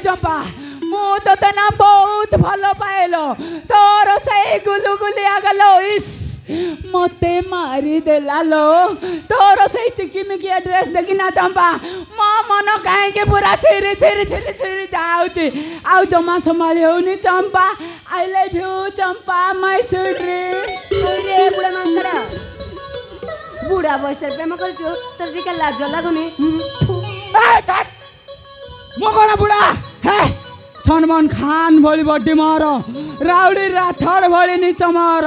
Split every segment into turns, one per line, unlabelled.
चंपा मु तो ना बहुत भल पाइलो तोर से गुलुगुलिया गलो इस मते मारी देला लो तोर से चिकिमिकिया ड्रेस देखी ना चंपा मो मन कहीं के पूरा छिरी छिरी छिरी छिरी जाऊची आउ जमा संभाली होनी Champa I love you Champa my sweet
रे बुढ़ा मांकड़ा बुढ़ा बयस प्रेम कर तर टिका लाज लागुनी
मो कौन बुढ़ा है सलमान खान भली बड्डी मार राउडी राठौड़ भली नीच मार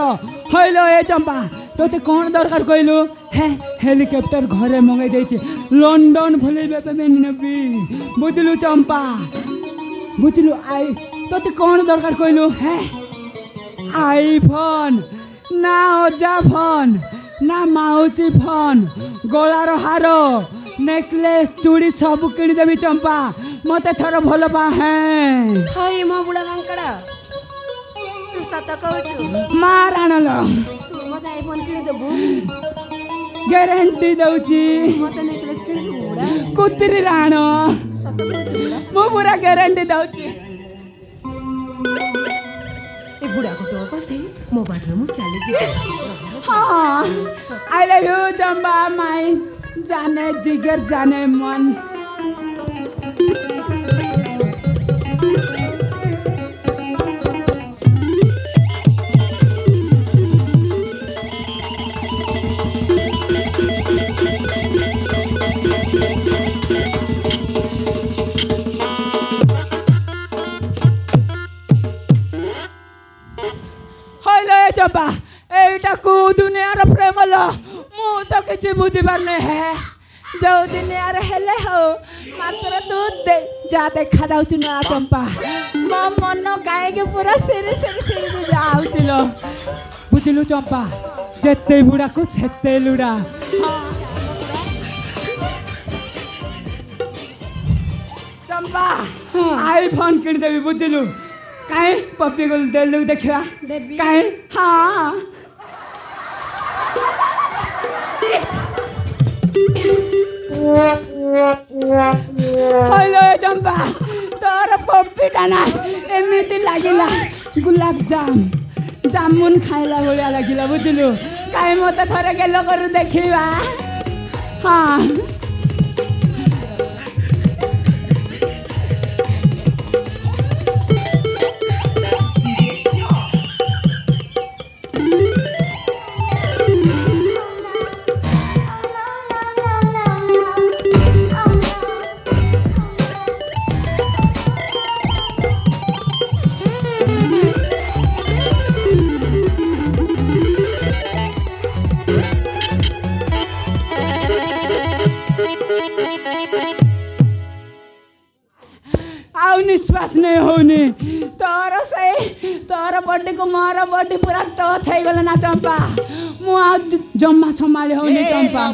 हैलो ए चंपा तोते कौन दरकार कहलु है हेलिकॉप्टर घरे मंगाई देछि लंडन भली बेबे नेबी बुझलु चंपा बुझलु आई तोते कौन दरकार कहलु है आईफोन ना ओजा फोन ना माउची फोन गोलार हार नेकलेस चूड़ी सब किणी देवी चंपा मते थर भल पा है
हाय मो बुढ़ा मांकड़ा तू सत कहू
मार आणल
तू मत आईफोन किणी देबू
गारंटी दउची
मत नेकलेस किणी देबू बुढ़ा
कुतरी राण
सत कहू बुढ़ा
मो पूरा गारंटी दउची
ए बुढ़ा को तो कसे मो बाथरूम चली जी
हां आई लव यू चंपा माय जाने जिगर जाने मन चंपा एटा को दुनियार प्रेम ल मु तो किछि बुझी पारने है जो दुनियार हेले हो मात्र दूध दे जा देखा जाउछि ना चंपा मो मन काहे के पूरा सिरी सिरी सिरी जाउछिलो बुझलु चंपा जेते बुढ़ा को सेते लुड़ा चंपा आईफोन किन देबी बुझलु काहे पप्पी को देलु देखा काहे हां हेलो चंपा तोर पप्पी टाना एमिति लागिला गुलाब जामुन खाइला भलिया लागिला बुझलु काहे मते थरे गेलो करू देखिबा हां निश्वास नहीं होनी तोर से तोर बॉडी को मोर बॉडी पूरा टच हो गला ना चंपा मु जम्मा संभाली होनी चंपा